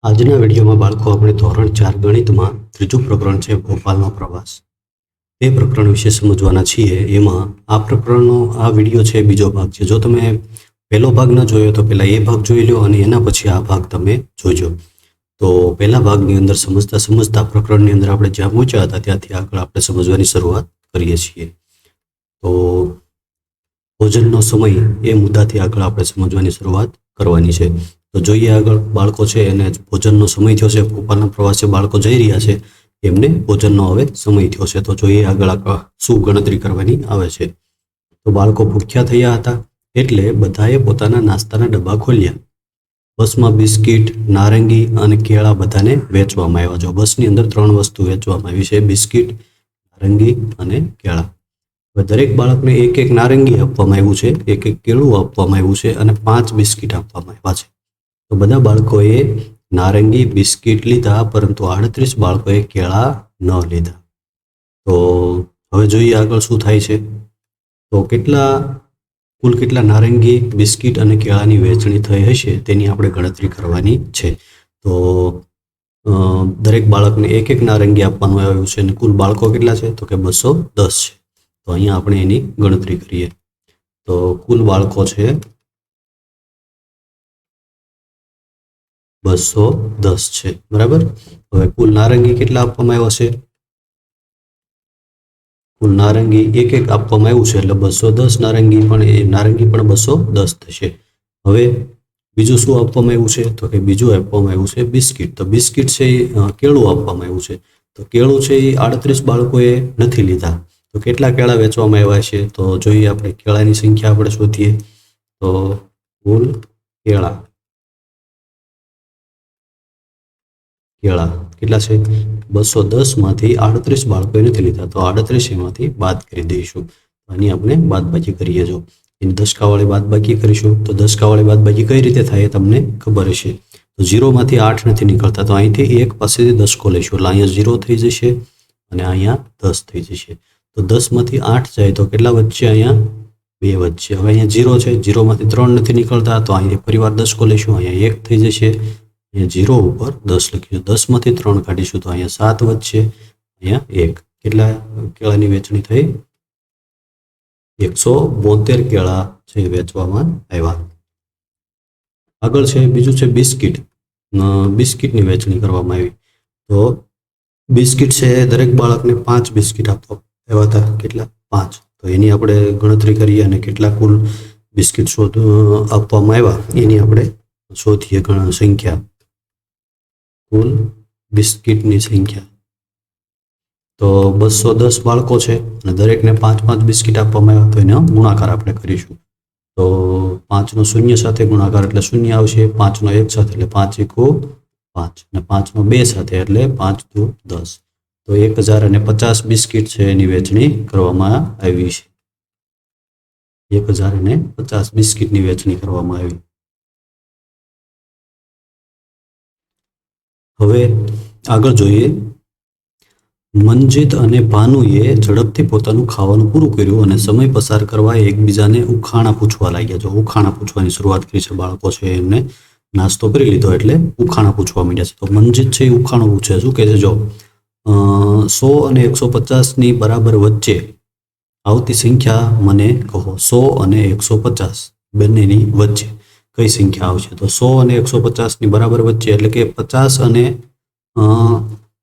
આજના વિડીયોમાં બાળકો આપણે ધોરણ 4 ગણિતમાં ત્રીજું પ્રકરણ છે ભોપાલનો પ્રવાસ. તે પ્રકરણ વિશે સમજવાના છીએ. એમાં આ પ્રકરણનો આ વિડીયો છે બીજો ભાગ છે. જો તમે પહેલો ભાગ ન જોયો તો પહેલાં એ ભાગ જોઈ લો અને એના પછી આ ભાગ તમે જોજો. તો પહેલા ભાગની અંદર સમજતા પ્રકરણની અંદર આપણે જ્યાં પહોંચ્યા હતા ત્યાંથી આગળ આપણે સમજવાની શરૂઆત કરીએ છીએ. તો ભોજનનો સમય એ મુદ્દાથી આગળ આપણે સમજવાની શરૂઆત કરવાની છે. તો જોઈએ આગળ બાળકો છે એને ભોજનનો સમય થયો છે. ભોપાલના પ્રવાસે બાળકો જઈ રહ્યા છે, એમને ભોજનનો હવે સમય થયો છે. તો જોઈએ આગળ શું ગણતરી કરવાની આવે છે. તો બાળકો ભૂખ્યા થયા હતા એટલે બધાએ પોતાના નાસ્તાના ડબ્બા ખોલ્યા. બસમાં બિસ્કિટ, નારંગી અને કેળા બધાને વેચવામાં આવ્યા. જો બસની અંદર 3 વસ્તુ વેચવામાં આવી છે: બિસ્કિટ, નારંગી અને કેળા. હવે દરેક બાળકને એક એક નારંગી આપવામાં આવ્યું છે, એક એક કેળું આપવામાં આવ્યું છે અને 5 બિસ્કિટ આપવામાં આવ્યા છે. તો બધા બાળકોએ નારંગી, બિસ્કિટ લીધા, પરંતુ 38 બાળકોએ કેળા ન લીધા. તો હવે જોઈએ આગળ શું થાય છે. તો કુલ કેટલા નારંગી, બિસ્કિટ અને કેળાની વહેંચણી થઈ હશે તેની આપણે ગણતરી કરવાની છે. તો દરેક બાળકને એક એક નારંગી આપવાનું આવ્યું છે અને કુલ બાળકો કેટલા છે? તો કે 210 છે. તો અહીંયા આપણે એની ગણતરી કરીએ. તો કુલ બાળકો છે 210 છે, બરાબર. હવે કુલ નારંગી કેટલા આપવામાં આવ્યા છે? કુલ નારંગી એક એક આપવામાં આવ્યું છે એટલે 210 નારંગી પણ 210 થશે. હવે બીજું શું આપવામાં આવ્યું છે? તો કે બીજું આપવામાં આવ્યું છે બિસ્કિટ. તો બિસ્કિટ છે એ કેળું આપવામાં આવ્યું છે. તો કેળું છે એ 38 બાળકોએ નથી લીધા. તો કેટલા કેળા વેચવામાં આવ્યા છે? તો જોઈએ આપણે કેળાની સંખ્યા આપણે શોધીએ. તો કુલ કેળા કેટલા છે? 210 માંથી 38 બાળકોએ નથી લીધા. તો 38 એમાંથી બાદ કરી દઈશું. આની આપણે બાદબાકી કરીએ. જો એની દશકાવાળી બાદબાકી કરીશું તો દશકાવાળી બાદબાકી કઈ રીતે થાય એ તમને ખબર હશે. તો 0 માંથી 8 નથી નીકળતા, તો અહીંથી 1 પાસેથી દશકો લઈશું એટલે અહીંયા 0 થઈ જશે અને અહીંયા 10 થઈ જશે. તો 10 માંથી 8 જાય તો કેટલા વધશે? અહીંયા 2 વધશે. હવે અહીંયા 0 છે, 0 માંથી 3 નથી નીકળતા, તો અહીંથી ફરીવાર દશકો લઈશું, અહીંયા 1 થઈ જશે. અહીંયા 0 ઉપર 10 લખીશું. 10 માંથી 3 કાઢીશું તો અહીંયા 7 વધશે, અહીંયા 1. કેટલા કેળાની વેચણી થઈ? 172 કેળા છે વેચવામાં આવ્યા. આગળ છે બીજું છે બિસ્કિટ. બિસ્કિટની વેચણી કરવામાં આવી. તો બિસ્કિટ છે દરેક બાળકને 5 બિસ્કિટ આપવામાં આવ્યા હતા. કેટલા? 5. તો એની આપણે ગણતરી કરીએ અને કેટલા કુલ બિસ્કિટ આપવામાં આવ્યા એની આપણે શોધીએ સંખ્યા. કુલ બિસ્કિટની સંખ્યા તો 210 બાળકો છે અને દરેકને 5 બિસ્કિટ આપવામાં આવ્યા. તો એનો ગુણાકાર આપણે કરીશું. તો 5 નો 0 સાથે ગુણાકાર એટલે 0 આવશે. 5 નો 1 સાથે એટલે 5 × 5 અને 5 નો 2 સાથે એટલે 5 × 10. તો 1050 બિસ્કિટ છે એની વેચણી કરવામાં આવી છે. 1050 બિસ્કિટની વેચણી કરવામાં આવી. હવે આગળ જોઈએ. મનજીત અને ભાનુએ ઝડપથી પોતાનું ખાવાનું પૂરું કર્યું અને સમય પસાર કરવા એકબીજાને ઉખાણા પૂછવા લાગ્યા. જો ઉખાણા પૂછવાની શરૂઆત કરી છે બાળકો છે એમને નાસ્તો કરી લીધો એટલે ઉખાણા પૂછવા માંડ્યા છે. તો મનજીત છે એ ઉખાણું પૂછે. શું કહે છે? જો 100 અને 150 ની બરાબર વચ્ચે આવતી સંખ્યા મને કહો. 100 અને 150 બંનેની વચ્ચે કઈ સંખ્યા આવશે? તો 100 અને 150 ની બરાબર વચ્ચે એટલે કે 50 અને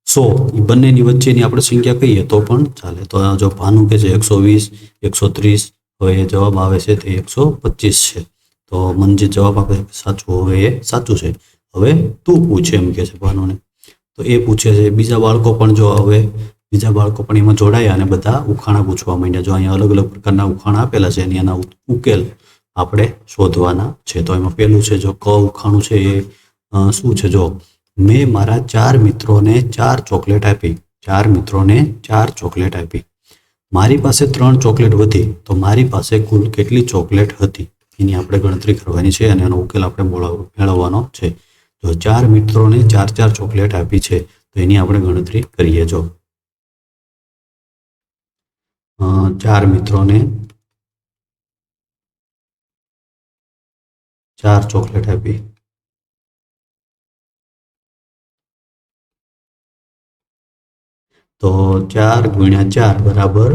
100 એ બંનેની વચ્ચેની આપણે સંખ્યા કહીએ તો પણ ચાલે. તો જો ભાનુ કે છે 120, 130, હવે એ જવાબ આવે છે તે 125 છે. તો મનજીત જવાબ આપે સાચું. હવે એ સાચું છે. હવે તું પૂછે એમ કે છે ભાનુને. તો એ પૂછે છે. બીજા બાળકો પણ એમાં જોડાયા અને બધા ઉખાણા પૂછવા માંડ્યા. જો અહીંયા અલગ અલગ પ્રકારના ઉખાણા આપેલા છે અને એના ઉકેલ આપણે શોધવાના છે. તો એમાં પહેલું છે જો ક ઉખાણું છે એ શું છે? જો મેં મારા 4 મિત્રોને 4 ચોકલેટ આપી. 4 મિત્રોને 4 ચોકલેટ આપી. મારી પાસે 3 ચોકલેટ વધી, તો મારી પાસે કુલ કેટલી ચોકલેટ હતી એની આપણે ગણતરી કરવાની છે અને એનો ઉકેલ આપણે મેળવવાનો છે. તો 4 મિત્રોને 4 ચોકલેટ આપી છે તો એની આપણે ગણતરી કરીએ. જો 4 મિત્રોને 4 ચોકલેટ આપી તો 4 × 4 બરાબર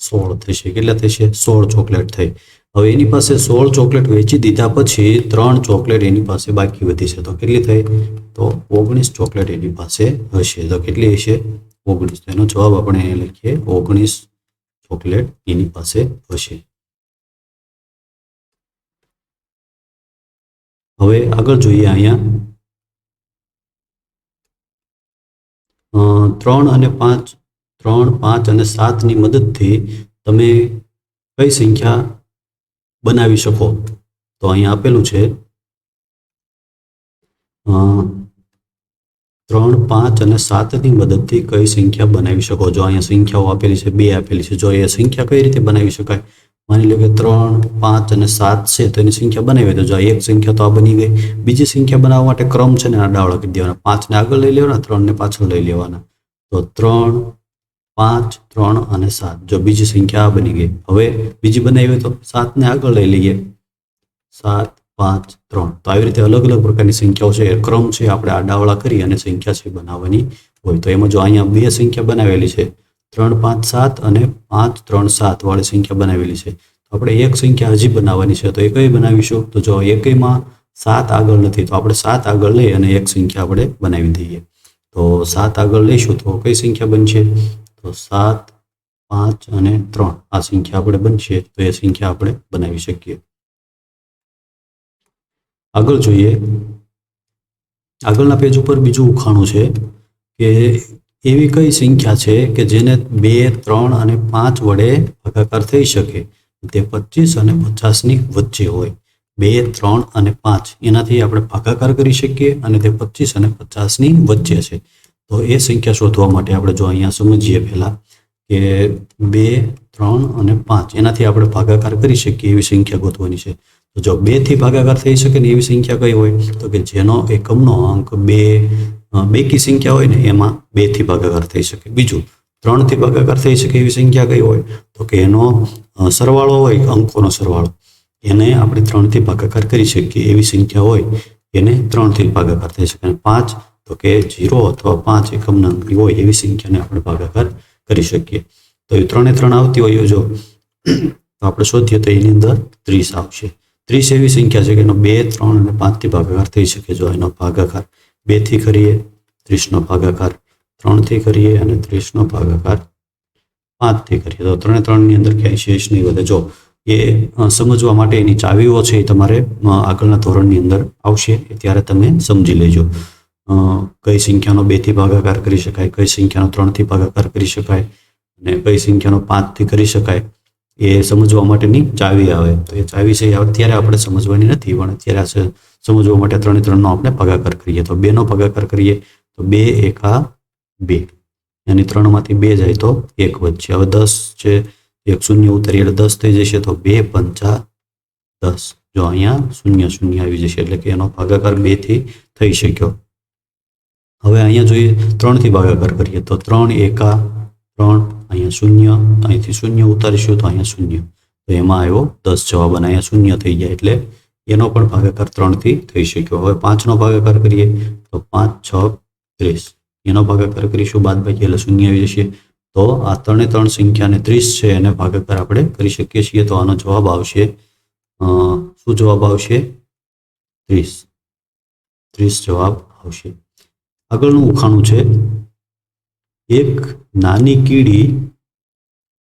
16 થશે. કેટલા થશે? 16 ચોકલેટ થઈ. હવે એની પાસે 16 ચોકલેટ વેચી દીધા પછી 3 ચોકલેટ એની પાસે બાકી વધી છે. તો કેટલી થઈ? તો 19 ચોકલેટ એની પાસે હશે. તો કેટલી હશે? 19. તો એનો જવાબ આપણે અહીંયા લખીએ 19 ચોકલેટ એની પાસે હશે. હવે આગળ જોઈએ. અહીંયા 3 અને 5 3, 5 અને 7 ની મદદથી તમે કઈ સંખ્યા બનાવી શકો? તો અહીંયા આપેલું છે 3, 5 અને 7 ની મદદથી કઈ સંખ્યા બનાવી શકો? જો અહીંયા સંખ્યાઓ આપેલી છે, 2 આપેલી છે. જો એ સંખ્યા કઈ રીતે બનાવી શકાય? માની લો કે 3, 5 અને 7 છે, તો એની સંખ્યા બનાવી. તો જો એક સંખ્યા તો આ બની ગઈ. બીજી સંખ્યા બનાવવા માટે ક્રમ છે ને આડાવાળા કરી દેવાના. 5 ને આગળ લઈ લેવાના, 3 ને પાછળ લઈ લેવાના. તો 3, 5, 3 અને 7. જો બીજી સંખ્યા આ બની ગઈ. હવે બીજી બનાવી હોય તો 7 ને આગળ લઈ લઈએ. 7, 5, 3. તો આવી રીતે અલગ અલગ પ્રકારની સંખ્યાઓ છે, ક્રમ છે, આપણે આડાવાળા કરી અને સંખ્યા છે બનાવવાની હોય. તો એમાં જો અહીંયા 2 સંખ્યા બનાવેલી છે, 3, 5, 7 અને 5, 3, 7 વાળી સંખ્યા બનાવેલી છે. તો આપણે એક સંખ્યા હજી બનાવવાની છે. તો એ કઈ બનાવીશું? તો જો એકમાં 7 આગળ નથી, તો આપણે 7 આગળ લઈ અને એક સંખ્યા આપણે બનાવી દઈએ. તો 7 આગળ લઈશું તો કઈ સંખ્યા બનશે? તો 7, 5 અને 3 આ સંખ્યા આપણે બનશે. તો એ સંખ્યા આપણે બનાવી શકીએ. આગળ જોઈએ. આગળના પેજ ઉપર બીજું ઉખાણું છે કે એવી કઈ સંખ્યા છે કે જેને 2, 3 અને 5 વડે ભાગાકાર થઈ શકે, તે 25 અને 50 ની વચ્ચે હોય. 2, 3 અને 5 એનાથી આપણે ભાગાકાર કરી શકીએ અને તે 25 અને 50 ની વચ્ચે છે. તો એ સંખ્યા શોધવા માટે આપણે જો અહીંયા સમજીએ પહેલા કે 2, 3 અને 5 એનાથી આપણે ભાગાકાર કરી શકીએ એવી સંખ્યા ગોતવાની છે. તો જો 2 થી ભાગાકાર થઈ શકે ને એવી સંખ્યા કઈ હોય? તો કે જેનો એકમનો અંક 2 બેકી સંખ્યા હોય ને એમાં 2 થી ભાગાકાર થઈ શકે. બીજું 3 થી ભાગાકાર થઈ શકે એવી સંખ્યા કઈ હોય? તો કે એનો સરવાળો હોય, અંકોનો સરવાળો, એને આપણે 3 થી ભાગાકાર કરી શકીએ એવી સંખ્યા હોય, એને 3 થી ભાગાકાર થઈ શકે. અને 5 તો કે 0 અથવા 5 એકમના અંકની હોય એવી સંખ્યાને આપણે ભાગાકાર કરી શકીએ. તો એ 3 એ 3 આવતી હોય જો તો આપણે શોધીએ તો એની અંદર 30 આવશે. 30 એવી સંખ્યા છે કે એનો 2, 3 અને 5 થી ભાગાકાર થઈ શકે. જો એનો ભાગાકાર 2 થી કરીએ 30 નો ભાગાકાર, 3 થી કરીએ અને 30 નો ભાગાકાર 5 થી કરીએ તો 3 3 ની અંદર ક્યાંય શેષ નહીં વધે. જો એ સમજવા માટે એની ચાવીઓ છે એ તમારે આગળના ધોરણની અંદર આવશે, ત્યારે તમે સમજી લેજો. કઈ સંખ્યાનો 2 થી ભાગાકાર કરી શકાય, કઈ સંખ્યાનો 3 થી ભાગાકાર કરી શકાય અને કઈ સંખ્યાનો 5 થી કરી શકાય, એ સમજવા માટેની ચાવી આવે. તો એ ચાવી છે અત્યારે આપણે સમજવાની નથી, પણ અત્યારે સમજવા માટે 3 3 નો આપણે ભાગાકાર કરીએ. તો 2 નો ભાગાકાર કરીએ તો 2 એકા 2, અને 3 માંથી 2 જાય તો 1 વધશે. હવે 10 છે, 1 શૂન્ય ઉતારીએ એટલે 10 થઈ જશે. તો 2 પંચા 10. જો અહીંયા 0 0 આવી જશે એટલે કે એનો ભાગાકાર 2 થી થઈ શક્યો. હવે અહીંયા જોઈએ 3 થી ભાગાકાર કરીએ તો 3 એકા 3, અહીંયા 0, અહીંથી 0 ઉતારીશું તો અહીંયા 0. તો એમાં આવ્યો 10 જવાબ અને અહીંયા 0 થઈ જાય એટલે એનો પણ ભાગાકાર 3 થી થઈ શક્યો. હવે 5 નો ભાગાકાર કરીએ તો 5 6 30. એનો ભાગાકાર કરીશું બાદબાકી એટલે 0 આવી જશે. તો આ 3 એ 3 સંખ્યાને 30 છે એને ભાગાકાર આપણે કરી શકીએ છીએ. તો આનો જવાબ આવશે શું જવાબ આવશે? 30. 30 જવાબ આવશે. આગળનું ઉખાણું છે એક નાની કીડી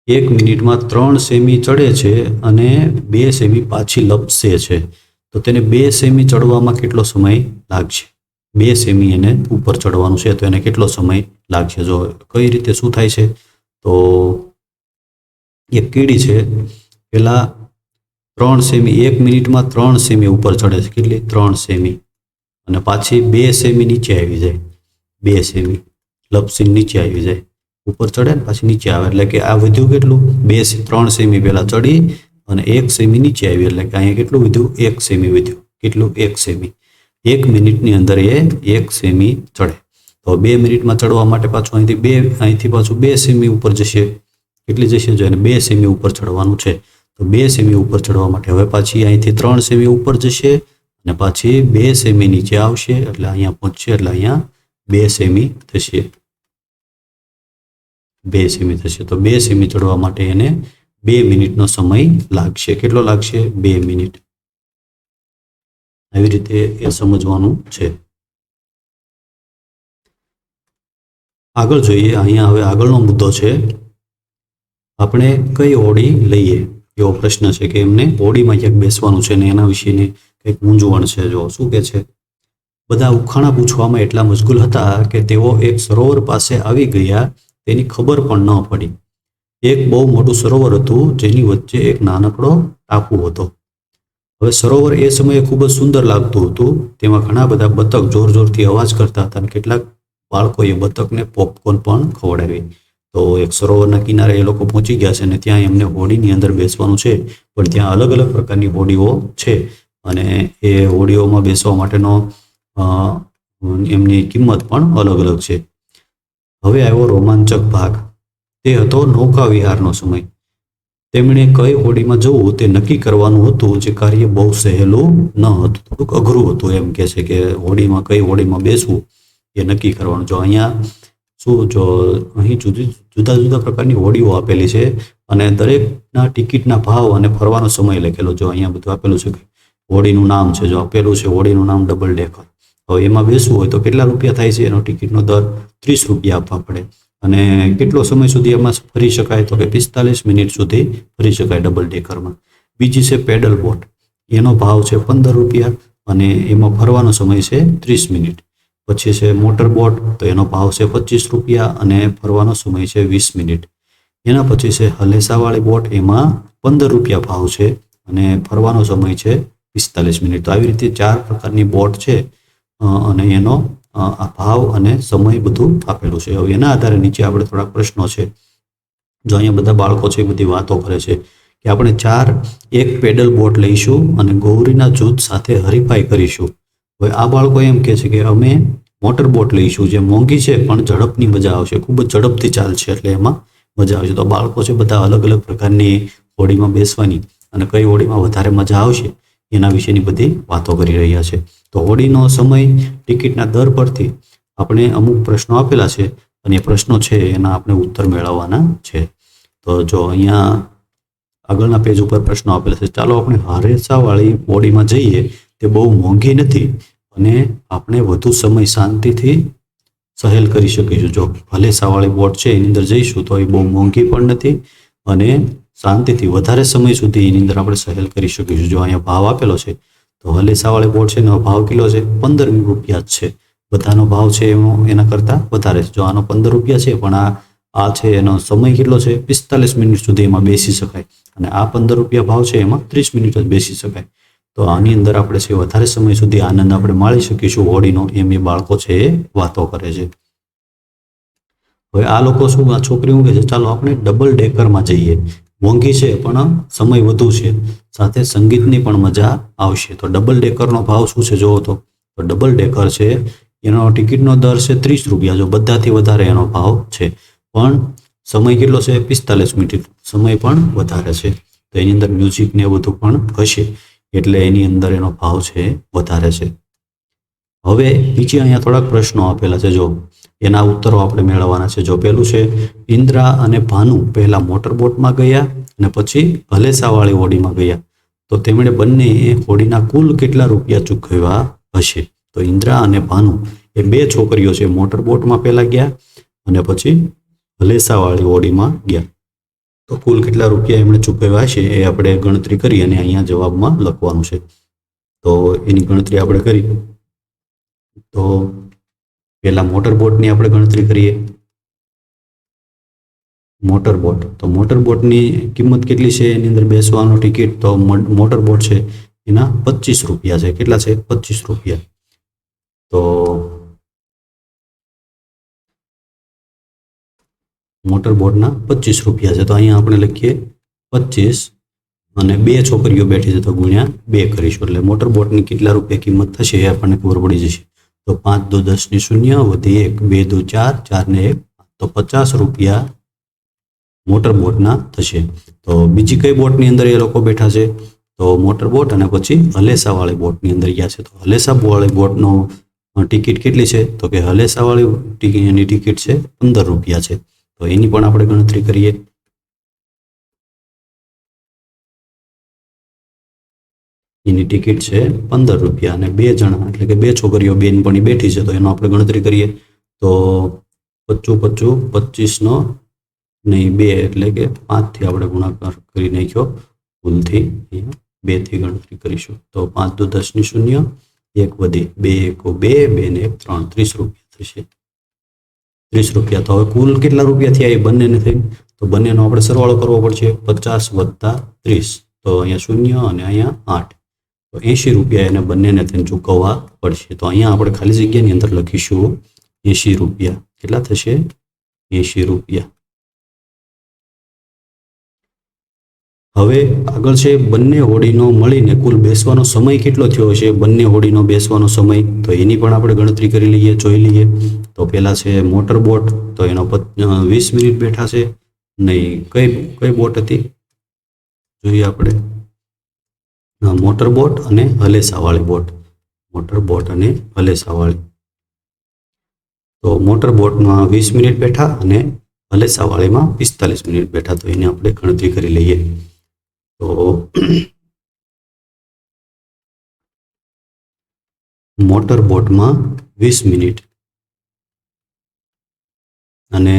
1 મિનિટમાં 3 સેમી ચડે છે અને 2 સેમી પાછી લપસે છે. તો તેને 2 સેમી ચડવામાં કેટલો સમય લાગશે? 2 સેમી એને ઉપર ચડવાનું છે તો એને કેટલો સમય લાગશે? જો કઈ રીતે શું થાય છે? તો એક કીડી છે પેલા 3 સેમી 1 મિનિટમાં 3 સેમી ઉપર ચડે છે. કેટલી? 3 સેમી. અને પાછી 2 સેમી નીચે આવી જાય. 2 સેમી લપસીને નીચે આવી જાય. ઉપર ચડે ને પાછી નીચે આવે એટલે કે આ વધ્યું કેટલું? 3 સેમી પહેલા ચડી અને 1 સેમી નીચે આવી એટલે કે અહીંયા કેટલું વધ્યું? 1 સેમી વધ્યું. કેટલું? 1 સેમી. 1 મિનિટની અંદર એ 1 સેમી ચડે. તો 2 મિનિટમાં ચડવા માટે પાછું અહીંથી પાછું 2 સેમી ઉપર જશે. કેટલી જશે? જો એને 2 સેમી ઉપર ચડવાનું છે તો 2 સેમી ઉપર ચડવા માટે હવે પાછી અહીંથી 3 સેમી ઉપર જશે અને પાછી 2 સેમી નીચે આવશે એટલે અહીંયા પહોંચશે એટલે અહીંયા 2 સેમી થશે. 2 સેમી થશે. તો 2 સેમી ચડવા માટે એને 2 મિનિટનો સમય લાગશે. કેટલો લાગશે? 2 મિનિટ. આવી રીતે એ સમજવાનું છે. આગળ જોઈએ. અહીંયા હવે આગળનો મુદ્દો છે, આપણે કઈ હોડી લઈએ એવો પ્રશ્ન છે કે એમને હોડીમાં ક્યાંક બેસવાનું છે ને એના વિશેની કંઈક મૂંઝવણ છે. જો શું કે છે, બધા ઉખાણા પૂછવામાં એટલા મશગુલ હતા કે તેઓ એક સરોવર પાસે આવી ગયા તેની ખબર પણ ન પડી. એક બહુ મોટું સરોવર હતું જેની વચ્ચે એક નાનકડો ટાપુ હતો. હવે સરોવર એ સમયે ખૂબ જ સુંદર લાગતું હતું. તેમાં ઘણા બધા બતક જોર જોરથી અવાજ કરતા હતા અને કેટલાક બાળકોએ બતકને પોપકોર્ન પણ ખવડાવી. તો એક સરોવરના કિનારે એ લોકો પહોંચી ગયા છે અને ત્યાં એમને હોડીની અંદર બેસવાનું છે, પણ ત્યાં અલગ અલગ પ્રકારની હોડીઓ છે અને એ હોડીઓમાં બેસવા માટેનો એમની કિંમત પણ અલગ અલગ છે. હવે આવ્યો રોમાંચક ભાગ. તે હતો નૌકા વિહારનો સમય. તેમણે કઈ હોડીમાં જવું તે નક્કી કરવાનું હતું, જે કાર્ય બહુ સહેલું ન હતું, થોડુંક અઘરું હતું. એમ કે છે કે હોડીમાં કઈ હોડીમાં બેસવું એ નક્કી કરવાનું. જો અહીંયા જો અહીં જુદા જુદા પ્રકારની હોડીઓ આપેલી છે અને દરેકના ટિકિટના ભાવ અને ફરવાનો સમય લખેલો. જો અહીંયા બધું આપેલું છે કે હોડીનું નામ છે, જો આપેલું છે હોડીનું નામ ડબલ ડેકર. હવે એમાં બેસવું હોય તો કેટલા રૂપિયા થાય છે? એનો ટિકિટનો દર 30 રૂપિયા આપવા પડે. અને કેટલો સમય સુધી એમાં ફરી શકાય? તો કે 45 મિનિટ સુધી ફરી શકાય ડબલ ડેકરમાં. બીજી છે પેડલ બોટ. એનો ભાવ છે 15 રૂપિયા અને એમાં ફરવાનો સમય છે 30 મિનિટ. પછી છે મોટર બોટ, તો એનો ભાવ છે 25 રૂપિયા અને ફરવાનો સમય છે 20 મિનિટ. એના પછી છે હલેસાવાળી બોટ, એમાં 15 રૂપિયા ભાવ છે અને ફરવાનો સમય છે 45 મિનિટ. તો આવી રીતે 4 પ્રકારની બોટ છે અને એનો આ ભાવ અને સમય બધું આપેલું છે. હવે એના આધારે નીચે આપણે થોડાક પ્રશ્નો છે. જો અહીંયા બધા બાળકો છે એ બધી વાતો કરે છે કે આપણે 4 એક પેડલ બોટ લઈશું અને ગૌરીના જૂથ સાથે હરીફાઈ કરીશું. હવે આ બાળકો એમ કહે છે કે અમે મોટર બોટ લઈશું, જે મોંઘી છે પણ ઝડપની મજા આવશે, ખૂબ જ ઝડપથી ચાલશે એટલે એમાં મજા આવશે. તો બાળકો છે બધા અલગ અલગ પ્રકારની હોડીમાં બેસવાની અને કઈ હોડીમાં વધારે મજા આવશે એના વિશેની બધી વાતો કરી રહ્યા છે. તો હોડીનો સમય, ટિકિટના દર પરથી આપણે અમુક પ્રશ્નો આપેલા છે અને એ પ્રશ્નો છે એના આપણે ઉત્તર મેળવવાના છે. તો જો અહીંયા આગળના પેજ ઉપર પ્રશ્નો આપેલા છે. ચાલો આપણે હલેસાવાળી હોડીમાં જઈએ. તે બહુ મોંઘી નથી અને આપણે વધુ સમય શાંતિથી સહેલ કરી શકીશું. જો હલેસાવાળી બોટ છે એની અંદર જઈશું તો એ બહુ મોંઘી પણ નથી અને શાંતિથી વધારે સમય સુધી એની અંદર આપણે સહેલ કરી શકીશું. જો અહીંયા ભાવ આપેલો છે તો હલેસાવાળી બોટ છે એનો ભાવ કેટલો છે? 15 રૂપિયા જ છે. બધાનો ભાવ છે એના કરતાં વધારે છે. જો આનો 15 રૂપિયા છે પણ આ છે એનો સમય કેટલો છે? 45 મિનિટ સુધી એમાં બેસી શકાય અને આ 15 રૂપિયા ભાવ છે એમાં 30 મિનિટ જ બેસી શકાય. તો આની અંદર આપણે છે વધારે સમય સુધી આનંદ આપણે માણી શકીશું હોડીનો, એમ એ બાળકો છે એ વાતો કરે છે. હવે આ લોકો શું, આ છોકરીઓ કહે છે ચાલો આપણે ડબલ ડેકરમાં જઈએ. મોંઘી છે પણ સમય વધુ છે, સાથે સંગીતની પણ મજા આવશે. તો ડબલ ડેકરનો ભાવ શું છે જોવો તો ડબલ ડેકર છે એનો ટિકિટનો દર છે 30 રૂપિયા. જો બધાથી વધારે એનો ભાવ છે પણ સમય કેટલો છે? 45 મિનિટ. સમય પણ વધારે છે. તો એની અંદર મ્યુઝિક ને બધું પણ હશે એટલે એની અંદર એનો ભાવ છે વધારે છે. હવે નીચે અહીંયા થોડાક પ્રશ્નો આપેલા છે. જો એના ઉત્તરો આપણે મેળવવાના છે. જો પહેલું છે, ઇન્દ્રા અને ભાનુ પહેલા મોટર બોટમાં ગયા અને પછી હલેસાવાળી હોડીમાં ગયા, તો તેમણે બંને હોડીના કુલ કેટલા રૂપિયા ચૂકવ્યા હશે? તો ઇન્દ્રા અને ભાનુ એ 2 છોકરીઓ છે, મોટર બોટમાં પહેલા ગયા અને પછી હલેસાવાળી હોડીમાં ગયા. તો કુલ કેટલા રૂપિયા એમણે ચૂકવ્યા હશે એ આપણે ગણતરી કરી અને અહીંયા જવાબમાં લખવાનું છે. તો એની ગણતરી આપણે કરી. તો પહેલા મોટર બોટની આપણે ગણતરી કરીએ. મોટર બોટ, તો મોટર બોટની કિંમત કેટલી છે? એની અંદર બેસવાનો ટિકિટ તો મોટર બોટ છે એના 25 રૂપિયા છે. કેટલા છે? 25 રૂપિયા. તો મોટર બોટના 25 રૂપિયા છે. તો અહીંયા આપણે લખીએ 25 અને 2 છોકરીઓ બેઠી છે તો ગુણ્યા 2 કરીશું એટલે મોટર બોટની કેટલા રૂપિયા કિંમત થશે એ આપણને ખબર પડી જશે. તો 5 દુ 10 ની 0 વધી 1, 2 દુ 4, 4 ને 1, તો 50 રૂપિયા મોટર બોટના થશે. તો બીજી કઈ બોટની અંદર એ લોકો બેઠા છે? તો મોટર બોટ અને પછી હલેસાવાળી બોટની અંદર ગયા છે. તો હલેસાવાળી બોટનો ટિકિટ કેટલી છે? તો કે હલેસાવાળી એની ટિકિટ છે 15 રૂપિયા છે. તો એની પણ આપણે ગણતરી કરીએ. એની ટિકિટ છે 15 રૂપિયા અને 2 જણા એટલે કે 2 છોકરીઓ બેનપણી બેઠી છે, તો એનો આપણે ગણતરી કરીએ તો 25 25 નો નહીં 2 એટલે કે 5 થી આપણે ગુણાકાર કરી નાખ્યો ભૂલથી, 2 થી ગણતરી કરીશું તો 5 દુ 10 ની 0, 1 વધી 2 એકો 2, 2 ને 1 3, 30 રૂપિયા થશે. 30 રૂપિયા. તો હવે કુલ કેટલા રૂપિયા થયા એ બંનેને થઈ, તો બંનેનો આપણે સરવાળો કરવો પડશે. 50 વત્તા 30 તો અહીંયા 0 અને અહીંયા 8 તો 80 રૂપિયા એને બંનેને થઈને ચૂકવવા પડશે. તો અહીંયા આપણે ખાલી જગ્યાની અંદર લખીશું 80 રૂપિયા. કેટલા થશે? 80 રૂપિયા. હવે આગળ છે બંને હોડીનો મળીને કુલ બેસવાનો સમય કેટલો થયો છે, બંને હોડીનો બેસવાનો સમય, તો એની પણ આપણે ગણતરી કરી લઈએ, જોઈ લઈએ. તો પહેલા છે મોટર બોટ, તો એનો 20 મિનિટ બેઠા છે નહીં. કઈ બોટ હતી જોઈએ આપણે, મોટર બોટ અને હલેસાવાળી બોટ. મોટર બોટ અને હલેસાવાળી. તો મોટર બોટમાં 20 મિનિટ બેઠા અને હલેસાવાળીમાં 45 મિનિટ બેઠા, તો એને આપણે ગણતરી કરી લઈએ. તો મોટર બોટમાં 20 મિનિટ અને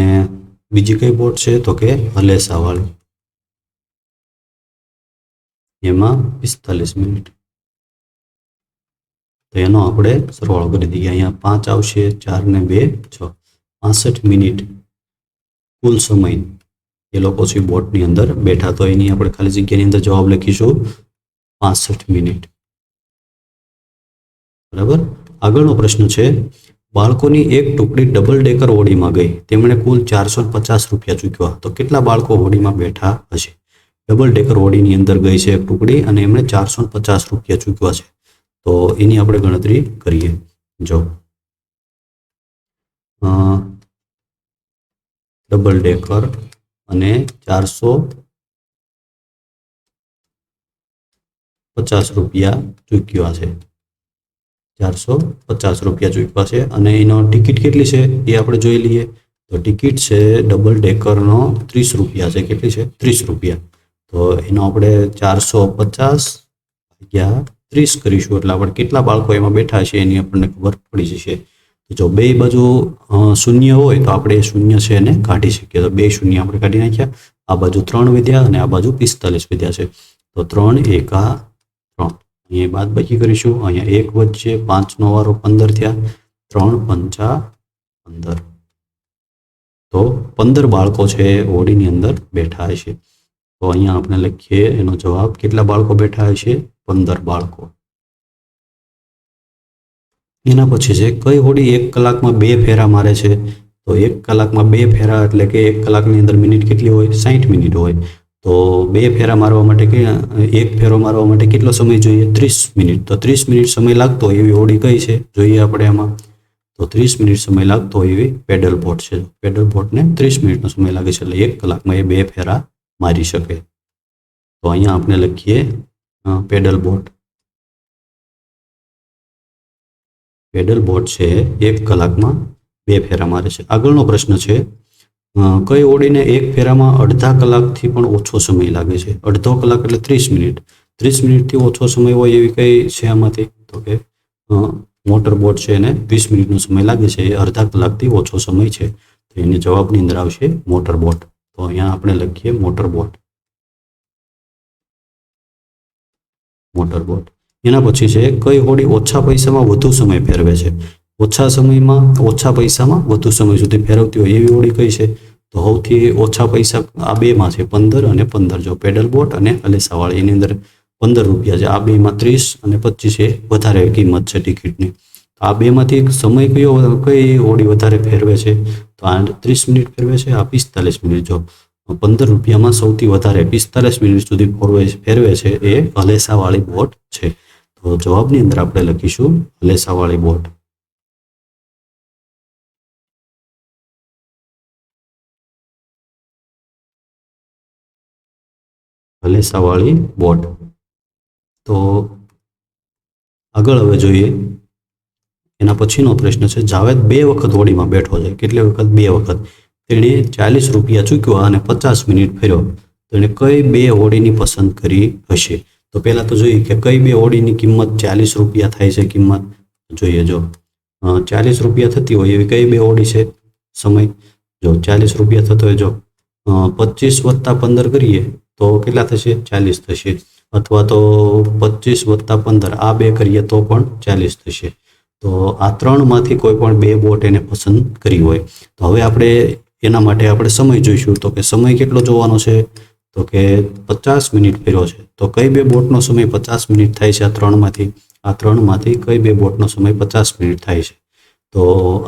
બીજી કઈ બોટ છે તો કે હલેસાવાળી, એમાં 45 મિનિટ. તો એનો આપણે સરવાળો કરી દઈએ. અહીંયા 5 આવશે, 4 ને 2 6, 65 મિનિટ કુલ સમય એ લોકો છે બોટની અંદર બેઠા. તો એની આપણે ખાલી જગ્યાની અંદર જવાબ લખીશું 65 મિનિટ. બરાબર. આગળનો પ્રશ્ન છે બાળકોની એક ટુકડી ડબલ ડેકર હોડીમાં ગઈ, તેમણે કુલ 450 રૂપિયા ચૂકવ્યા, તો કેટલા બાળકો હોડીમાં બેઠા હશે? ડબલ ડેકર હોડીની અંદર ગઈ છે એક ટુકડી અને એમણે 450 રૂપિયા ચૂકવ્યા છે, તો એની આપણે ગણતરી કરીએ. જો ડબલ ડેકર અને 450 રૂપિયા ચૂકવ્યા છે, 450 રૂપિયા ચૂકવ્યા છે અને એનો ટિકિટ કેટલી છે એ આપણે જોઈ લઈએ. તો ટિકિટ છે ડબલ ડેકરનો 30 રૂપિયા છે. કેટલી છે? 30 રૂપિયા. તો એનો આપણે 450 ભાગ્યા 30 કરીશું એટલે આપણે કેટલા બાળકો એમાં બેઠા છે એની આપણને ખબર પડી જશે. તો જો બે બાજુ શૂન્ય હોય તો આપણે શૂન્ય છે એને કાઢી શકીએ. તો 2 શૂન્ય આપણે કાઢી નાખ્યા. આ બાજુ 3 વધ્યા અને આ બાજુ 45 વધ્યા છે. તો 3 એકા 3 અહીંયા બાદ બાકી કરીશું. અહીંયા 1 વધશે, 5 નો વારો 15 થયા, 3 પંચા 15. તો 15 બાળકો છે હોડીની અંદર બેઠા હશે. તો અહીંયા આપણે લખીએ એનો જવાબ કેટલા બાળકો બેઠા હશે? 15 બાળકો. એના પછી છે કઈ હોડી 1 કલાકમાં 2 ફેરા મારે છે? તો 1 કલાકમાં 2 ફેરા એટલે કે 1 કલાકની અંદર મિનિટ કેટલી હોય? 60 મિનિટ હોય. તો 2 ફેરા મારવા માટે કે 1 ફેરો મારવા માટે કેટલો સમય જોઈએ? 30 મિનિટ. તો 30 મિનિટ સમય લાગતો હોય એવી હોડી કઈ છે જોઈએ આપણે એમાં. તો 30 મિનિટ સમય લાગતો હોય એવી પેડલ બોટ છે. પેડલ બોટને 30 મિનિટનો સમય લાગે છે એટલે 1 કલાકમાં એ 2 ફેરા મારી શકે. તો અહીંયા આપણે લખીએ પેડલ બોટ. પેડલ બોટ છે 1 કલાકમાં 2 ફેરા મારે છે. આગળનો પ્રશ્ન છે કઈ હોડીને 1 ફેરામાં અડધા કલાકથી પણ ઓછો સમય લાગે છે? અડધો કલાક એટલે 30 મિનિટ. 30 મિનિટથી ઓછો સમય હોય એવી કઈ છે આમાંથી? તો કે મોટર બોટ છે એને 20 મિનિટનો સમય લાગે છે, એ અડધા કલાકથી ઓછો સમય છે. તો એની જવાબની અંદર આવશે મોટર બોટ. તો અહીંયા આપણે લખીએ મોટર બોટ. Motor boat. એના પછી છે કઈ હોડી ઓછા પૈસામાં વધુ સમય ફેરવે છે? ઓછા સમયમાં ઓછા પૈસામાં વધુ સમય સુધી ફેરવતી હોય એવી હોડી કઈ છે? તો સૌથી ઓછા પૈસા આ બેમાં છે 15 અને 15. જો પેડલ બોટ અને હલેસાવાળી એની અંદર 15 રૂપિયા છે. આ બેમાં 30 અને 25 એ વધારે કિંમત છે ટિકિટની. તો આ બેમાંથી સમય કઈ હોડી વધારે ફેરવે છે? તો આ 30 મિનિટ ફેરવે છે, આ 45 મિનિટ. જો 15 રૂપિયામાં સૌથી વધારે 45 મિનિટ સુધી ફેરવે છે એ હલેસાવાળી બોટ છે. તો જવાબની અંદર આપણે લખીશું હલેસાવાળી બોટ. હલેસાવાળી બોટ. તો આગળ હવે જોઈએ એના પછીનો પ્રશ્ન છે જાવેદ 2 વખત હોડીમાં બેઠો છે. કેટલી વખત? 2 વખત. તેણે 40 રૂપિયા ચૂક્યા અને 50 મિનિટ ફર્યો. તો એણે કઈ બે હોડીની પસંદ કરી હશે? તો પહેલા તો જોઈએ કે કઈ બે હોડીની કિંમત 40 રૂપિયા થાય છે. કિંમત જોઈએ, જો 40 રૂપિયા થતી હોય એવી કઈ બે હોડી છે? સમય જો 40 રૂપિયા થતો હોય, જો 25 + 15 કરીએ તો કેટલા થશે? 40 થશે. અથવા તો 25 + 15 આ બે કરીએ તો પણ 40 થશે. તો આ ત્રણમાંથી કોઈ પણ બે બોટ એને પસંદ કરી હોય. તો હવે આપણે એના માટે આપણે સમય જોઈશું. તો કે સમય કેટલો જોવાનો છે? તો કે 50 મિનિટ ફેર્યો છે. તો કઈ બે બોટનો સમય 50 મિનિટ થાય છે? આ ત્રણમાંથી કઈ બે બોટનો સમય 50 મિનિટ થાય છે? તો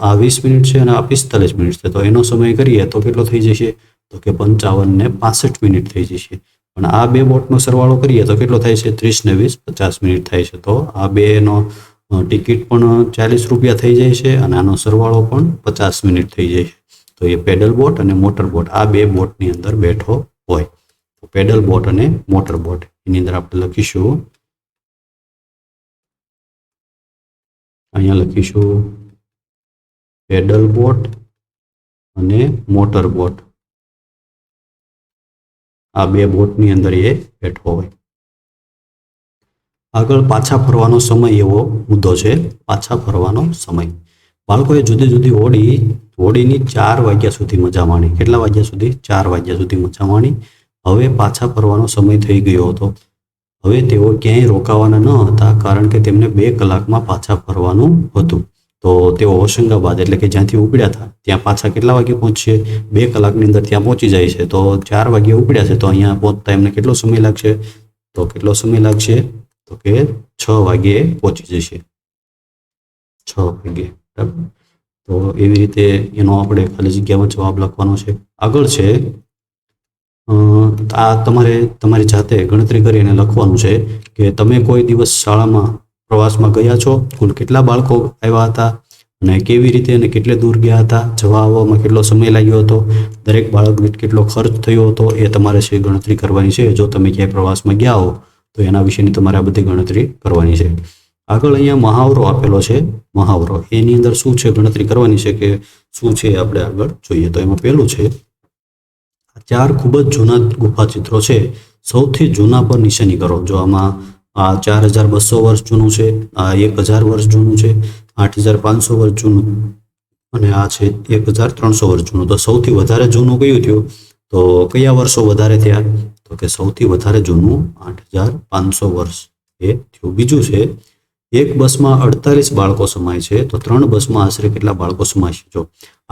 આ 20 મિનિટ છે અને આ 45 મિનિટ છે. તો એનો સમય કરીએ તો કેટલો થઈ જશે? તો કે 55 ને 65 મિનિટ થઈ જશે. પણ આ બે બોટનો સરવાળો કરીએ તો કેટલો થાય છે? 30 ને 20 50 મિનિટ થાય છે. તો આ બેનો ટિકિટ પણ 40 રૂપિયા થઈ જાય છે અને આનો સરવાળો પણ 50 મિનિટ થઈ જાય છે. તો એ પેડલ બોટ અને મોટર બોટ આ બે બોટની અંદર બેઠો હોય. તો પેડલ બોટ અને મોટર બોટ એની અંદર આપણે લખીશું, અહીંયા લખીશું પેડલ બોટ અને મોટર બોટ. આ બે બોટની અંદર એ બેઠો હોય. આગળ પાછા ફરવાનો સમય એવો મુદ્દો છે. પાછા ફરવાનો સમય. બાળકોએ જુદી જુદી હોડીની 4 વાગ્યા સુધી મજા માણી. કેટલા વાગ્યા સુધી? 4 વાગ્યા સુધી મજા માણી. હવે પાછા ફરવાનો સમય થઈ ગયો હતો. હવે તેઓ ક્યાંય રોકાવાના ન હતા કારણ કે તેમને 2 કલાકમાં પાછા ફરવાનું હતું. તો તેઓ હોશંગાબાદ એટલે કે જ્યાંથી ઉપડ્યા હતા ત્યાં પાછા કેટલા વાગે પહોંચશે? 2 કલાકની અંદર ત્યાં પહોંચી જાય છે. તો 4 વાગે ઉપડ્યા છે તો અહીંયા પહોંચતા એમને કેટલો સમય લાગશે? તો કેટલો સમય લાગશે? તો કે 6 વાગે પહોંચી જશે. 6 વાગે. બરાબર. તો એવી રીતે એનો આપણે ખાલી જગ્યામાં જવાબ લખવાનો છે. આગળ છે આ તમારી જાતે ગણતરી કરીને લખવાનું છે કે તમે કોઈ દિવસ શાળામાં પ્રવાસમાં ગયા છો? કુલ કેટલા બાળકો આવ્યા હતા અને કેવી રીતે અને કેટલે દૂર ગયા હતા? જવા આવવામાં કેટલો સમય લાગ્યો હતો? દરેક બાળક દીઠ કેટલો ખર્ચ થયો હતો? એ તમારે છે ગણતરી કરવાની છે. જો તમે ક્યાંય પ્રવાસમાં ગયા હો તો એના વિશેની તમારે આ બધી ગણતરી કરવાની છે. આગળ અહીંયા મહાવરો આપેલો છે. મહાવરો એની અંદર શું છે ગણતરી કરવાની છે કે શું છે આપણે આગળ જોઈએ. તો એમાં પહેલું છે 4 ખૂબ જ જૂના ગુફા ચિત્રો છે. સૌથી જૂના પર નિશાની કરો. જો આમાં આ 4200 વર્ષ જૂનું છે, આ 1000 વર્ષ જૂનું છે, 8500 વર્ષ જૂનું અને આ છે 1300 વર્ષ જૂનું. તો સૌથી વધારે જૂનું કયું થયું? તો કયા વર્ષો વધારે થયા? તો કે સૌથી વધારે જૂનું 8500 વર્ષ એ થયું. બીજું છે એક બસમાં 48 બાળકો સમાય છે. તો 3 બસમાં આશરે કેટલા બાળકો સમાય? જો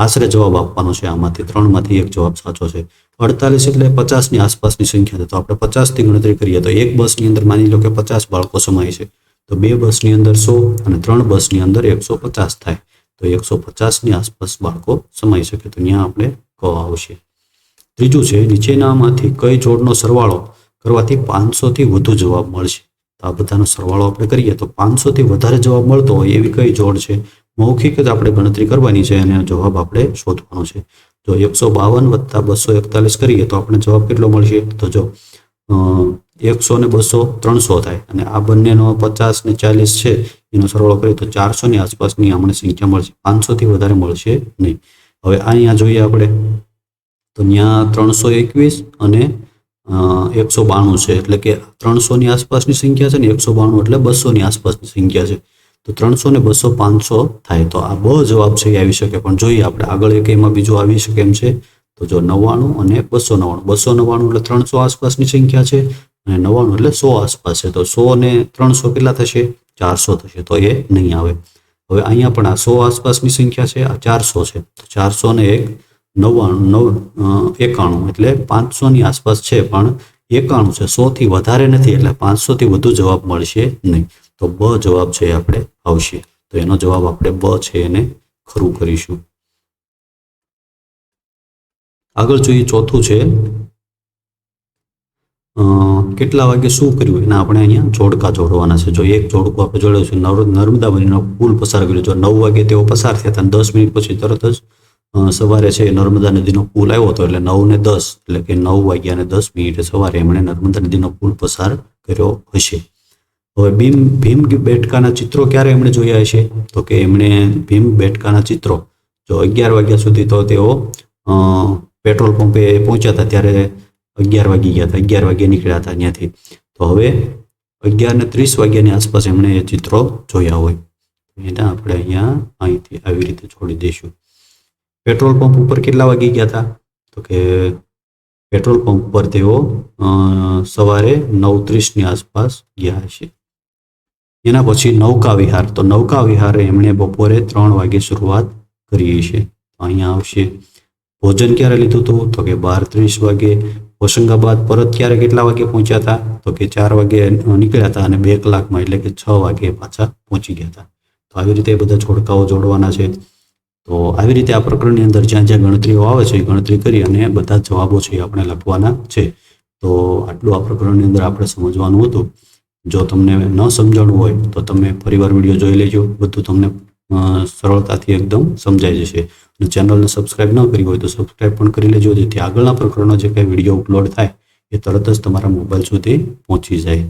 આશરે જવાબ આપવાનો છે. આમાંથી 3માંથી એક જવાબ સાચો છે. 48 એટલે 50ની આસપાસની સંખ્યા છે. તો આપણે 50થી ગણતરી કરીએ તો એક બસની અંદર માની લો કે 50 બાળકો સમાય છે. તો 2 બસની અંદર 100 અને 3 બસની અંદર 150 થાય. તો 150ની આસપાસ બાળકો સમાઈ શકે. તો ત્યાં આપણે ક આવશે. ત્રીજું છે નીચેનામાંથી કઈ જોડનો સરવાળો કરવાથી 500થી વધુ જવાબ મળશે? તો આ બધાનો સરવાળો આપણે કરીએ તો 500થી વધારે જવાબ મળતો હોય એવી કઈ જોડ છે? મૌખિક જ આપણે ગણતરી કરવાની છે અને જવાબ આપણે શોધવાનો છે. જો 152 + 241 કરીએ તો આપણે જવાબ કેટલો મળશે? તો જો 100 ને 200 300 થાય અને આ બંનેનો 50 ને 40 છે એનો સરવાળો કરીએ તો 400ની આસપાસની આપણે સંખ્યા મળશે. 500થી વધારે મળશે નહીં. હવે અહીંયા જોઈએ આપણે તો ત્યાં 321 અને 192 છે. એટલે કે 300ની આસપાસની સંખ્યા છે ને 192 એટલે 200ની આસપાસની સંખ્યા છે. તો 300 ને 200 500 થાય. તો આ બે જવાબ છે એ આવી શકે. પણ જોઈએ આપણે આગળ એક એમાં બીજું આવી શકે એમ છે. તો જો 99 અને 299. 299 એટલે 300 આસપાસની સંખ્યા છે અને 99 એટલે 100 આસપાસ છે. તો 100 ને 300 કેટલા થશે? 400 થશે. તો એ નહીં આવે. હવે અહીંયા પણ આ 100 આસપાસની સંખ્યા છે, આ 400 છે. તો 400 ને 91 એટલે 500ની આસપાસ છે પણ 91 છે. 100થી વધારે નથી એટલે 500થી વધુ જવાબ મળશે નહીં. તો બ જવાબ છે આપણે આવશે. તો એનો જવાબ આપણે બ છે એને ખરું કરીશું. આગળ જોઈએ ચોથું છે કેટલા વાગે શું કર્યું એના આપણે અહીંયા જોડકા જોડવાના છે. જો એક જોડકું આપણે જોડ્યું છે નર્મદા નદીનો પુલ પસાર કર્યો. જો 9 વાગે તેઓ પસાર થયા હતા અને 10 મિનિટ પછી તરત જ સવારે છે નર્મદા નદીનો પુલ આવ્યો હતો. એટલે 9 ને 10 એટલે કે 9 વાગ્યા અને 10 મિનિટે સવારે એમણે નર્મદા નદીનો પુલ પસાર કર્યો હશે. હવે ભીમ બેટકાના ચિત્રો ક્યારે એમણે જોયા હશે? તો કે એમણે ભીમ બેટકાના ચિત્રો જો 11 વાગ્યા સુધી તો તેઓ પેટ્રોલ પંપે પહોંચ્યા હતા ત્યારે 11 વાગી ગયા હતા, 11 વાગે નીકળ્યા હતા ત્યાંથી. તો હવે 11:30 વાગ્યાની આસપાસ એમણે એ ચિત્રો જોયા હોય. એને આપણે અહીંથી આવી રીતે છોડી દઈશું. પેટ્રોલ પંપ ઉપર કેટલા વાગે ગયા હતા? તો કે પેટ્રોલ પંપ પર તેઓ સવારે 9:30ની આસપાસ ગયા હશે. એના પછી નૌકા વિહાર. તો નૌકા વિહારે એમણે બપોરે 3 વાગે શરૂઆત કરી છે. અહીંયા આવશે. ભોજન ક્યારે લીધું હતું? તો કે 12:30 વાગે. હોશંગાબાદ પરત ક્યારે કેટલા વાગે પહોંચ્યા હતા? તો કે 4 વાગે નીકળ્યા હતા અને 2 કલાકમાં એટલે કે 6 વાગે પાછા પહોંચી ગયા હતા. તો આવી રીતે બધા જોડકાઓ જોડવાના છે. તો આવી રીતે આ પ્રકરણની અંદર જ્યાં જ્યાં ગણતરીઓ આવે છે એ ગણતરી કરી અને બધા જવાબો છે એ આપણે લખવાના છે. તો આટલું આ પ્રકરણની અંદર આપણે સમજવાનું હતું. જો તમને ન સમજાણું હોય તો તમે ફરીવાર વિડીયો જોઈ લેજો. બધું તમને સરળતાથી એકદમ સમજાઈ જશે. અને ચેનલને સબસ્ક્રાઇબ ન કરી હોય તો સબસ્ક્રાઇબ પણ કરી લેજો, જેથી આગળના પ્રકરણો જે કંઈ વિડીયો અપલોડ થાય એ તરત જ તમારા મોબાઈલ સુધી પહોંચી જાય.